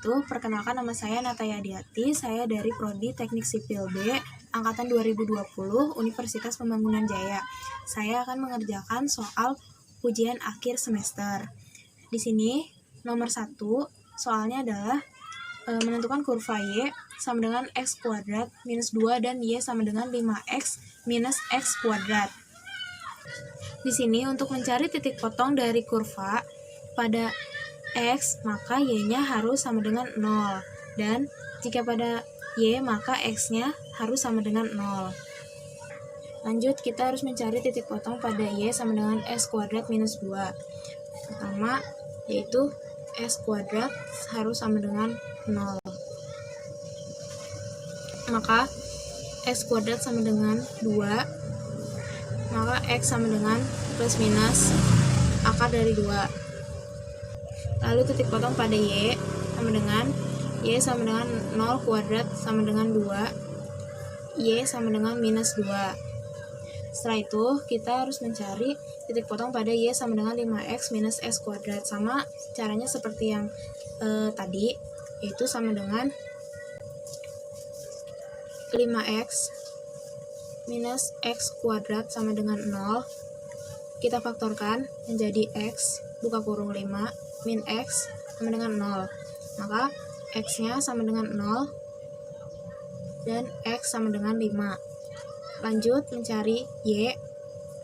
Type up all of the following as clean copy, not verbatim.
wabarakatuh. Perkenalkan, nama saya Nataya Diati. Saya dari Prodi Teknik Sipil B, Angkatan 2020, Universitas Pembangunan Jaya. Saya akan mengerjakan soal ujian akhir semester. Di sini, nomor 1, soalnya adalah menentukan kurva Y sama dengan X kuadrat minus 2 dan Y sama dengan 5X minus X kuadrat. Di sini, untuk mencari titik potong dari kurva pada X, maka Y-nya harus sama dengan 0. Dan jika pada Y, maka X-nya harus sama dengan 0. Lanjut, kita harus mencari titik potong pada Y sama dengan X kuadrat minus 2. Pertama, yaitu X kuadrat harus sama dengan 0. Maka X kuadrat sama dengan 2. Maka X sama dengan plus minus akar dari 2. Lalu titik potong pada Y sama dengan 0 kuadrat sama dengan 2, Y sama dengan minus 2. Setelah itu, kita harus mencari titik potong pada Y sama dengan 5X minus X kuadrat. Sama caranya seperti yang tadi, yaitu sama dengan 5X minus X kuadrat sama dengan 0. Kita faktorkan menjadi X, buka kurung 5, min X sama dengan 0. Maka X-nya sama dengan 0 dan X sama dengan 5. Lanjut mencari Y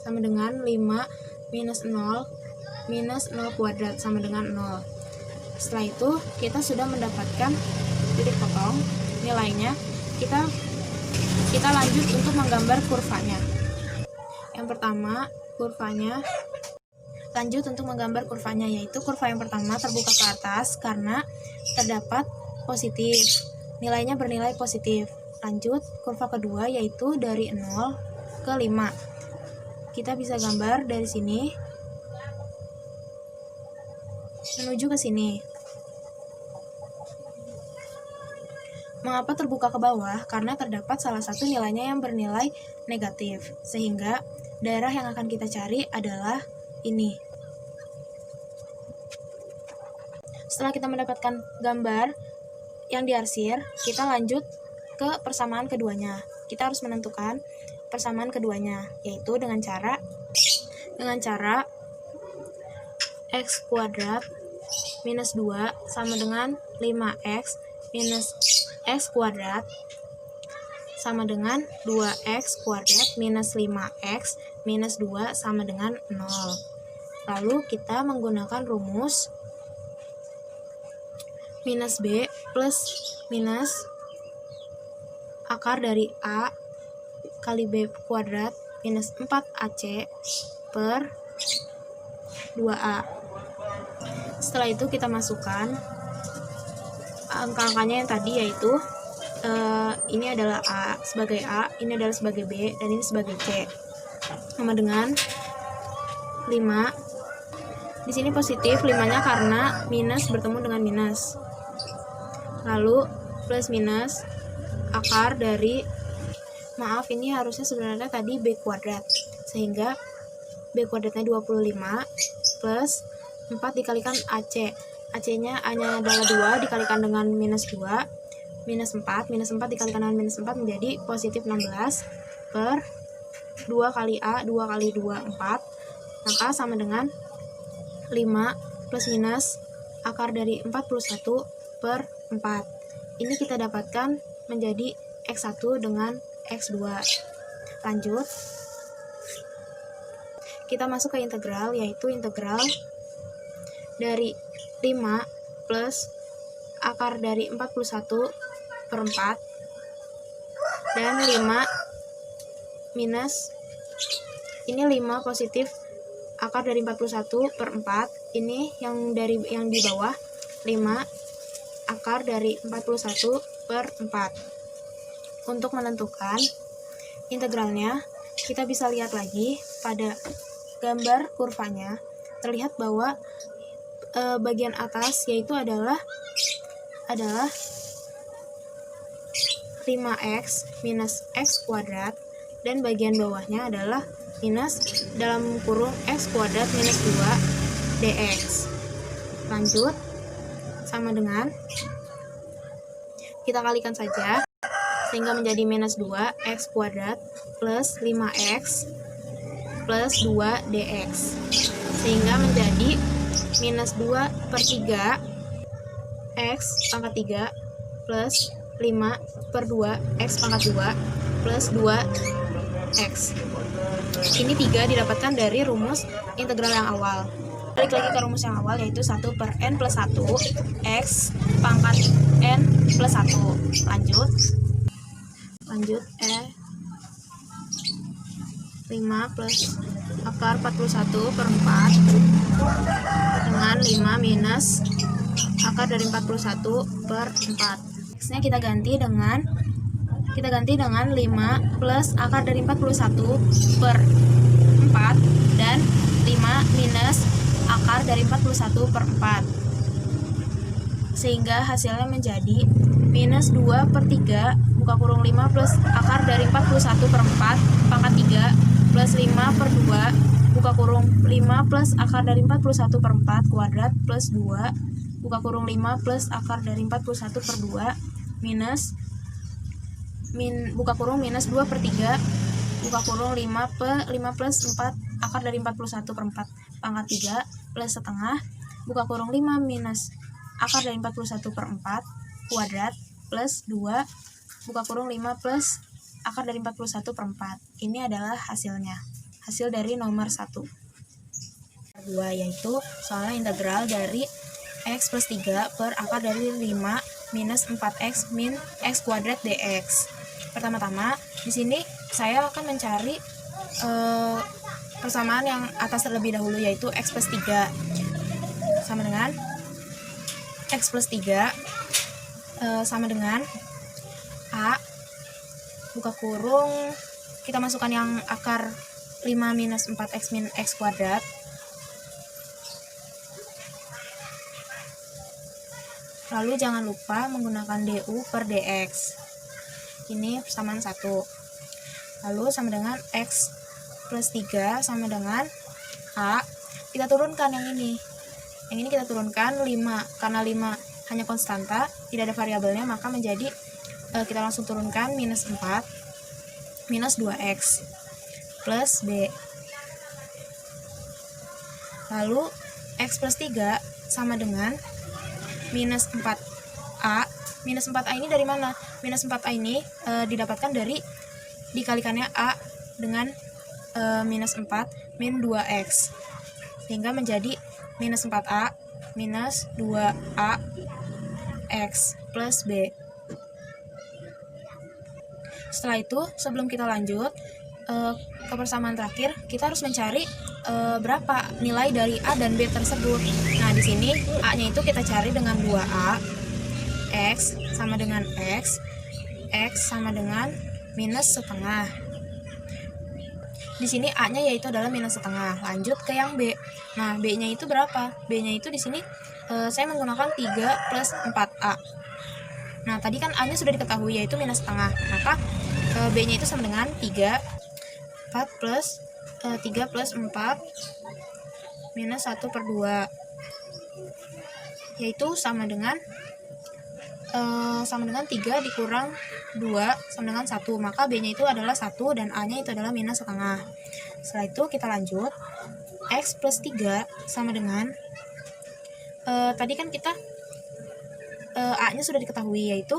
sama dengan 5 minus 0 minus 0 kuadrat sama dengan 0. Setelah itu kita sudah mendapatkan titik potong. Nilainya kita lanjut untuk menggambar kurvanya. Yang pertama, lanjut untuk menggambar kurvanya, yaitu kurva yang pertama terbuka ke atas karena terdapat positif. Nilainya bernilai positif. Lanjut, kurva kedua yaitu dari 0 ke 5. Kita bisa gambar dari sini menuju ke sini. Mengapa terbuka ke bawah? Karena terdapat salah satu nilainya yang bernilai negatif, sehingga daerah yang akan kita cari adalah ini. Setelah kita mendapatkan gambar yang diarsir, kita lanjut ke persamaan keduanya. Kita harus menentukan persamaan keduanya, yaitu dengan cara X kuadrat minus 2 sama dengan 5X minus X kuadrat sama dengan 2X kuadrat minus 5X minus 2 sama dengan 0. Lalu kita menggunakan rumus minus B plus minus akar dari A kali B kuadrat minus 4AC per 2A. Setelah itu kita masukkan angka-angkanya yang tadi, yaitu ini adalah A sebagai A, ini adalah sebagai B, dan ini sebagai C. Sama dengan 5. Di sini positif 5-nya karena minus bertemu dengan minus. Lalu plus minus akar dari, ini harusnya sebenarnya tadi B kuadrat, sehingga B kuadratnya 25 plus 4 dikalikan AC. AC-nya A-nya adalah 2 dikalikan dengan minus 2, minus 4 dikalikan dengan minus 4 menjadi positif 16 per 2 kali A, 2 kali 2, 4. Maka sama dengan 5 plus minus akar dari 41 per 4. Ini kita dapatkan menjadi X1 dengan X2. Lanjut, kita masuk ke integral, yaitu integral dari 5 plus akar dari 41 per 4 dan 5 minus, ini 5 positif akar dari 41 per 4, ini yang di bawah 5 akar dari 41 per 4. Untuk menentukan integralnya, kita bisa lihat lagi pada gambar kurvanya, terlihat bahwa bagian atas yaitu adalah 5X minus X kuadrat, dan bagian bawahnya adalah minus dalam kurung X kuadrat minus 2 dx. Lanjut, sama dengan kita kalikan saja, sehingga menjadi minus 2x kuadrat plus 5x plus 2 dx, sehingga menjadi minus 2 per 3 x pangkat 3 plus 5 per 2 x pangkat 2 plus 2 x. Ini 3 didapatkan dari rumus integral yang awal. Balik lagi ke rumus yang awal, yaitu 1 per n plus 1 x pangkat n plus 1. Lanjut 5 plus akar 41 per 4 dengan 5 minus akar dari 41 per 4. X-nya kita ganti dengan 5 plus akar dari 41 per 4 dan 5 minus akar dari 41 per 4, sehingga hasilnya menjadi minus 2 per 3 buka kurung 5 plus akar dari 41 per 4 pangkat 3 plus 5 per 2 buka kurung 5 plus akar dari 41 per 4 kuadrat plus 2 buka kurung 5 plus akar dari 41 per 2 minus buka kurung minus 2 per 3 buka kurung 5 plus 4 akar dari 41 per 4 pangkat 3 plus setengah buka kurung 5 minus akar dari 41 per 4 kuadrat plus 2 buka kurung 5 plus akar dari 41 per 4. Ini adalah hasilnya, hasil dari nomor 1. 2 yaitu soalnya integral dari x plus 3 per akar dari 5 minus 4x min x kuadrat dx. Pertama-tama di sini saya akan mencari persamaan yang atas terlebih dahulu, yaitu x plus 3 sama dengan x plus 3 sama dengan a buka kurung, kita masukkan yang akar 5 minus 4x min x kuadrat lalu jangan lupa menggunakan du per dx. Ini persamaan 1. Lalu sama dengan x plus 3 sama dengan a, kita turunkan yang ini kita turunkan 5, karena 5 hanya konstanta, tidak ada variabelnya, maka menjadi kita langsung turunkan minus 4 minus 2x plus b. Lalu x plus 3 sama dengan minus 4a. Minus 4a ini dari mana? Minus 4a ini didapatkan dari dikalikannya a dengan minus 4 min 2x, sehingga menjadi minus 4a minus 2a x plus b. Setelah itu, sebelum kita lanjut ke persamaan terakhir, kita harus mencari berapa nilai dari a dan b tersebut. Nah, di sini a-nya itu kita cari dengan 2a, x sama dengan x sama dengan minus setengah. Di sini a-nya yaitu adalah minus setengah. Lanjut ke yang b. Nah, b-nya itu berapa? B-nya itu di sini saya menggunakan 3 plus 4a. Nah, tadi kan a-nya sudah diketahui yaitu minus setengah, maka b-nya itu sama dengan 3 plus 4 minus 1 per 2, yaitu sama dengan 3 dikurang 2 sama dengan 1, maka b-nya itu adalah 1 dan a-nya itu adalah minus setengah. Setelah itu kita lanjut, x plus 3 sama dengan tadi kan kita a-nya sudah diketahui yaitu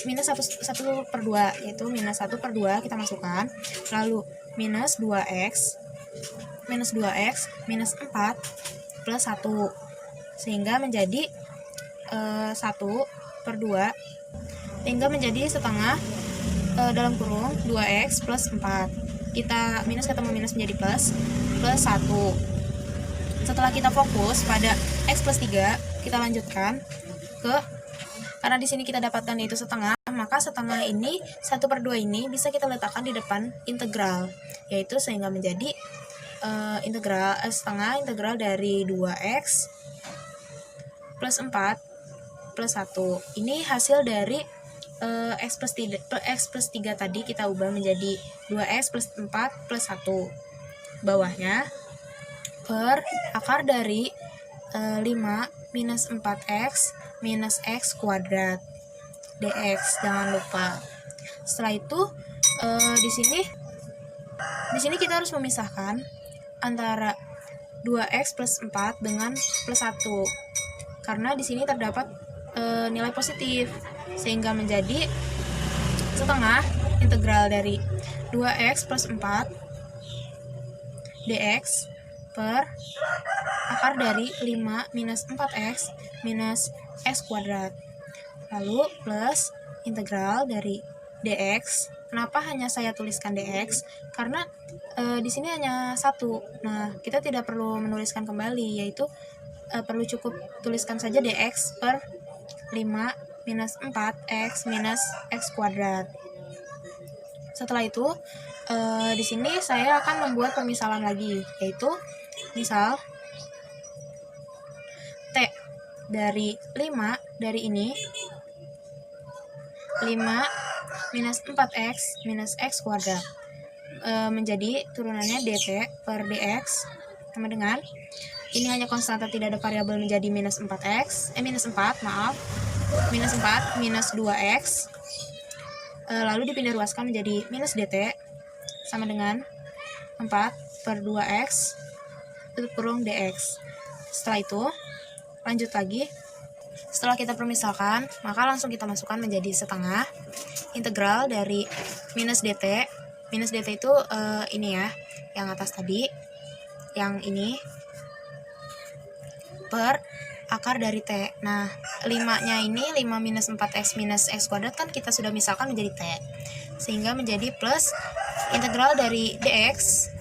minus 1 per 2, yaitu minus 1 per 2 kita masukkan, lalu minus 2x minus 4 plus 1, sehingga menjadi 1 per 2 sehingga menjadi setengah dalam kurung 2x plus 4. Kita minus ketemu minus menjadi plus 1. Setelah kita fokus pada x plus 3, kita lanjutkan ke, karena di sini kita dapatkan yaitu setengah, maka setengah ini 1 per 2 ini bisa kita letakkan di depan integral, yaitu sehingga menjadi setengah integral dari 2x plus 4 plus 1. Ini hasil dari x plus 3 tadi kita ubah menjadi 2x plus 4 plus 1. Bawahnya per akar dari 5 minus 4x minus x kuadrat. dx, jangan lupa. Setelah itu di sini kita harus memisahkan antara 2x plus 4 dengan plus 1, karena di sini terdapat nilai positif, sehingga menjadi setengah integral dari 2x plus 4 dx per akar dari 5 minus 4x minus x kuadrat, lalu plus integral dari dx. Kenapa hanya saya tuliskan dx? Karena di sini hanya satu. Nah, kita tidak perlu menuliskan kembali, yaitu perlu cukup tuliskan saja dx per 5 minus 4x minus x kuadrat. Setelah itu, di sini saya akan membuat pemisalan lagi, yaitu misal t dari 5 dari ini 5 minus 4x minus x kuadrat menjadi turunannya dt per dx sama dengan ini hanya konstanta, tidak ada variabel, menjadi minus 4x minus 4 minus 2x lalu dipindah ruaskan menjadi minus dt sama dengan 4 per 2x tutup kurung dx. Setelah itu lanjut lagi, setelah kita permisalkan maka langsung kita masukkan menjadi setengah integral dari minus dt. Minus dt itu ini ya, yang atas tadi, yang ini per akar dari t. Nah, 5-nya ini 5 minus 4x minus x kuadrat kan kita sudah misalkan menjadi t, sehingga menjadi plus integral dari dx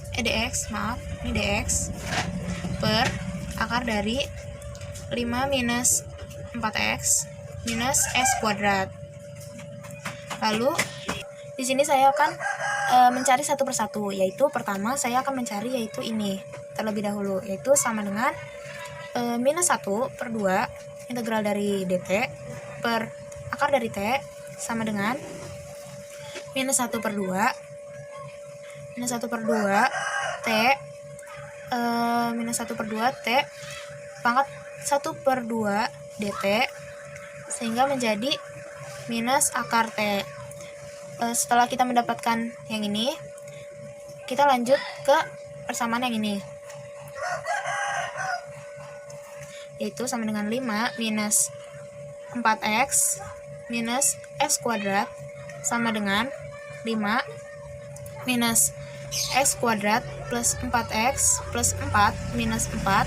per akar dari 5 minus 4x minus x kuadrat. Lalu di sini saya akan mencari satu persatu, yaitu pertama saya akan mencari yaitu ini terlebih dahulu, yaitu sama dengan minus 1 per 2 integral dari dt per akar dari t sama dengan minus 1 per 2 t minus 1 per 2 t pangkat 1 per 2 dt, sehingga menjadi minus akar t. Setelah kita mendapatkan yang ini, kita lanjut ke persamaan yang ini, yaitu sama dengan 5 minus 4x minus x kuadrat sama dengan 5 minus x kuadrat plus 4x plus 4 minus 4.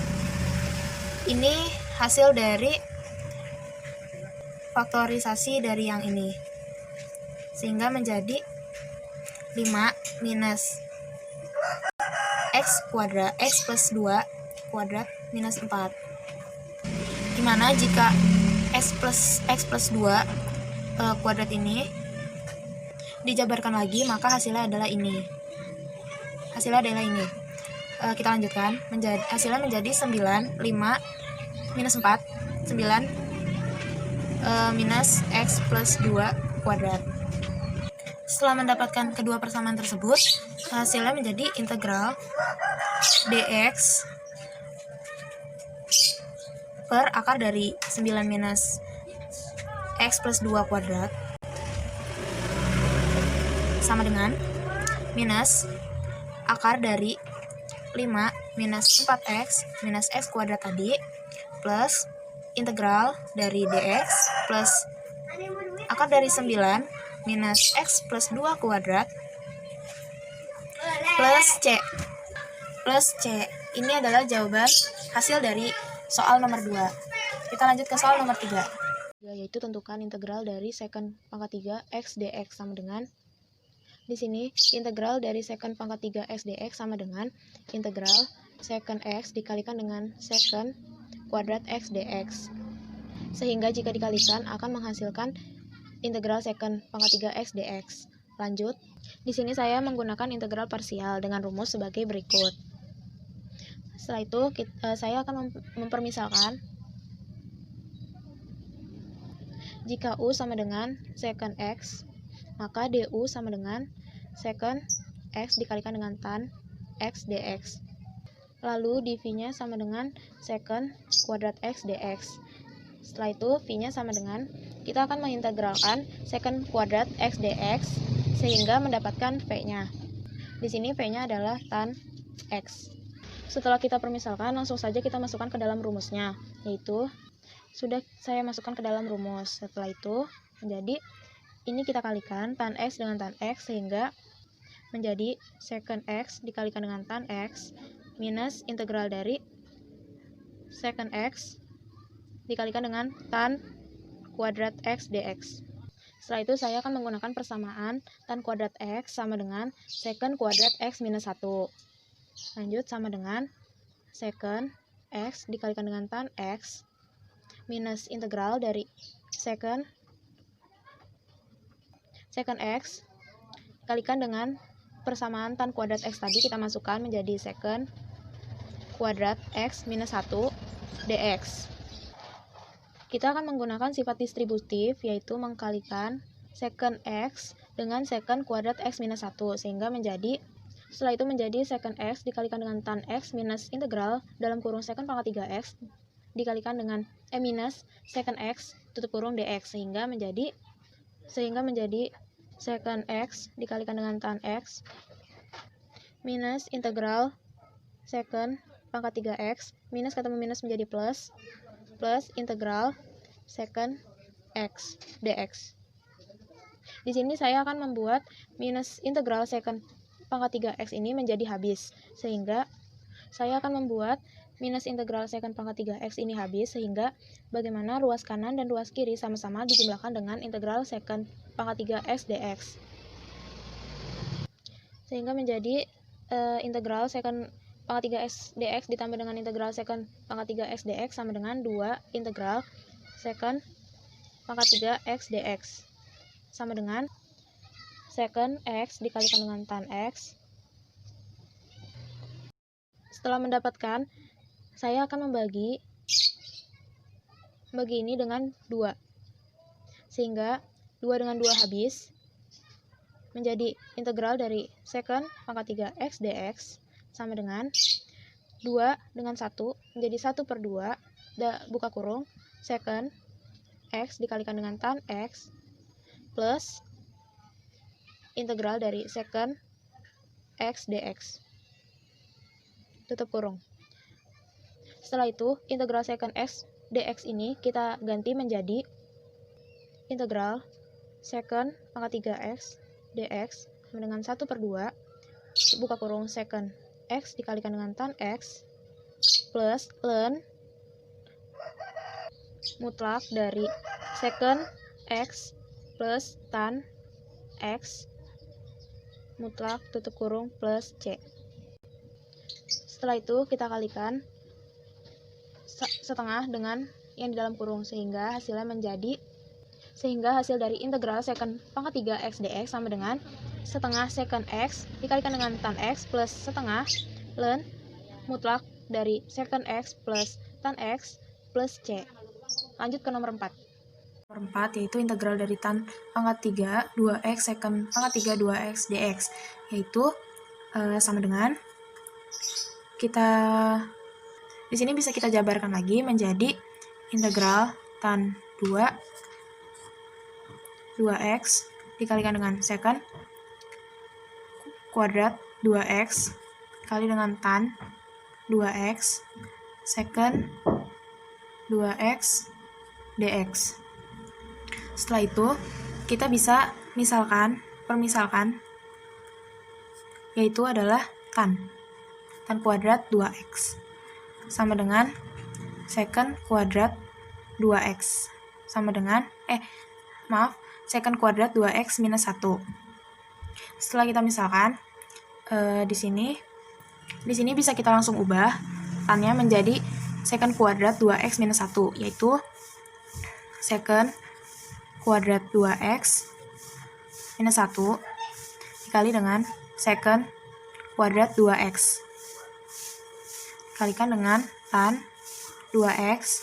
Ini hasil dari faktorisasi dari yang ini, sehingga menjadi 5 minus x kuadrat x plus 2 kuadrat minus 4, dimana jika x plus 2 kuadrat ini dijabarkan lagi maka hasilnya adalah ini. Kita lanjutkan, hasilnya menjadi 9 5 minus 4 9 minus x plus 2 kuadrat. Setelah mendapatkan kedua persamaan tersebut, hasilnya menjadi integral dx per akar dari 9 minus x plus 2 kuadrat sama dengan minus akar dari 5 minus 4x minus x kuadrat tadi plus integral dari dx plus akar dari 9 minus x plus 2 kuadrat plus c. Ini adalah jawaban hasil dari soal nomor 2. Kita lanjut ke soal nomor 3, yaitu tentukan integral dari secant pangkat 3 x dx sama dengan, di sini integral dari secant pangkat 3 x dx sama dengan integral secant x dikalikan dengan secant kuadrat x dx, sehingga jika dikalikan akan menghasilkan integral secant pangkat 3 x dx. Lanjut, di sini saya menggunakan integral parsial dengan rumus sebagai berikut. Setelah itu saya akan mempermisalkan jika u sama dengan secant x, maka du sama dengan secant x dikalikan dengan tan x dx. Lalu dv-nya sama dengan secant kuadrat x dx. Setelah itu v-nya sama dengan kita akan mengintegralkan secant kuadrat x dx sehingga mendapatkan v-nya. Di sini v-nya adalah tan x. Setelah kita permisalkan, langsung saja kita masukkan ke dalam rumusnya, yaitu sudah saya masukkan ke dalam rumus. Setelah itu menjadi ini kita kalikan tan x dengan tan x sehingga menjadi secant x dikalikan dengan tan x minus integral dari secant x dikalikan dengan tan kuadrat x dx. Setelah itu saya akan menggunakan persamaan tan kuadrat x sama dengan secant kuadrat x minus 1. Lanjut sama dengan secant x dikalikan dengan tan x minus integral dari secant x dikalikan dengan persamaan tan kuadrat x tadi kita masukkan menjadi secant kuadrat x minus 1 dx. Kita akan menggunakan sifat distributif, yaitu mengkalikan secant x dengan secant kuadrat x minus 1 sehingga menjadi, setelah itu menjadi secant x dikalikan dengan tan x minus integral dalam kurung secant pangkat 3x dikalikan dengan minus secant x tutup kurung dx sehingga menjadi secant x dikalikan dengan tan x minus integral secant pangkat 3x minus ketemu minus menjadi plus integral secant x dx. Di sini saya akan membuat minus integral secant pangkat 3x ini menjadi habis, sehingga saya akan membuat minus integral secant pangkat 3x ini habis, sehingga bagaimana ruas kanan dan ruas kiri sama-sama dijumlahkan dengan integral secant pangkat 3x dx. Sehingga menjadi integral secant pangkat 3x dx ditambah dengan integral secant pangkat 3x dx sama dengan 2 integral secant pangkat 3x dx sama dengan secant x dikalikan dengan tan x. Setelah mendapatkan, saya akan membagi ini dengan 2 sehingga 2 dengan 2 habis menjadi integral dari secant pangkat 3x dx sama dengan 2 dengan 1 menjadi 1/2 buka kurung secant x dikalikan dengan tan x plus integral dari secant x dx tutup kurung. Setelah itu integral secant x dx ini kita ganti menjadi integral secant pangkat 3x dx sama dengan 1/2 buka kurung secant x dikalikan dengan tan x plus ln mutlak dari secant x plus tan x mutlak tutup kurung plus c. Setelah itu kita kalikan setengah dengan yang di dalam kurung sehingga hasil dari integral secant pangkat 3x dx sama dengan setengah secant x dikalikan dengan tan x plus setengah ln mutlak dari secant x plus tan x plus c. Lanjut ke nomor 4. Nomor 4 yaitu integral dari tan pangkat 3 2x secant pangkat 3 2x dx, yaitu sama dengan di sini bisa kita jabarkan lagi menjadi integral tan 2x dikalikan dengan secant kuadrat 2x kali dengan tan 2x secant 2x dx. Setelah itu kita bisa permisalkan yaitu adalah tan kuadrat 2x sama dengan secant kuadrat 2x sama dengan secant kuadrat 2x minus 1. Setelah kita misalkan di sini bisa kita langsung ubah tannya menjadi secant kuadrat 2x minus 1, yaitu secant kuadrat 2x minus 1 dikali dengan secant kuadrat 2x kalikan dengan tan 2x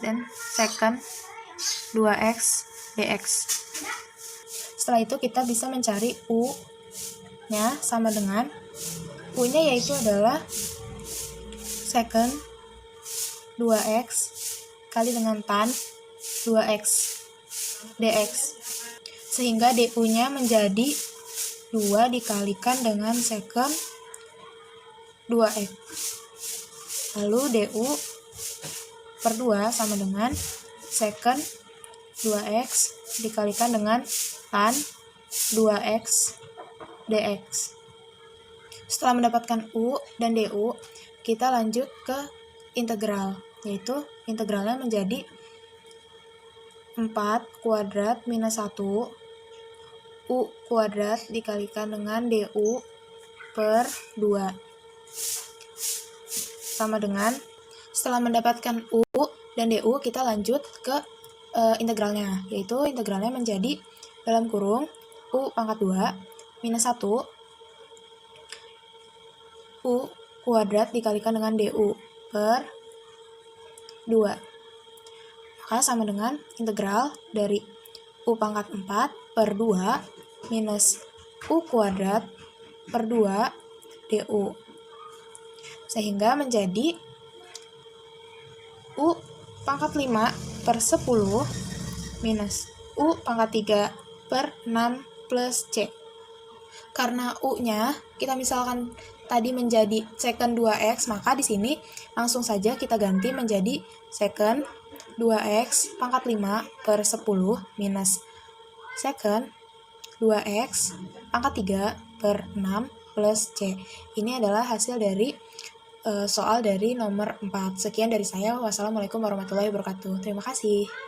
dan secant 2x dx. Setelah itu kita bisa mencari u-nya sama dengan u-nya yaitu adalah secant 2x kali dengan tan 2x dx. Sehingga du-nya menjadi 2 dikalikan dengan secant 2x. Lalu du per 2 sama dengan secant 2x dikalikan dengan tan 2x dx. Setelah mendapatkan u dan du, kita lanjut ke integral, yaitu integralnya menjadi 4 kuadrat minus 1 u kuadrat dikalikan dengan du per 2. Sama dengan, setelah mendapatkan u dan du, kita lanjut ke integralnya, yaitu integralnya menjadi dalam kurung u pangkat 2 minus 1 u kuadrat dikalikan dengan du per 2. Maka sama dengan integral dari u pangkat 4 per 2 minus u kuadrat per 2 du. Sehingga menjadi u pangkat 5 per 10 minus u pangkat 3 per 6 plus c. Karena u-nya kita misalkan tadi menjadi secant 2x, maka di sini langsung saja kita ganti menjadi secant 2x pangkat 5 per 10 minus secant 2x pangkat 3 per 6 plus c. Ini adalah hasil dari soal dari nomor 4. Sekian dari saya. Wassalamualaikum warahmatullahi wabarakatuh. Terima kasih.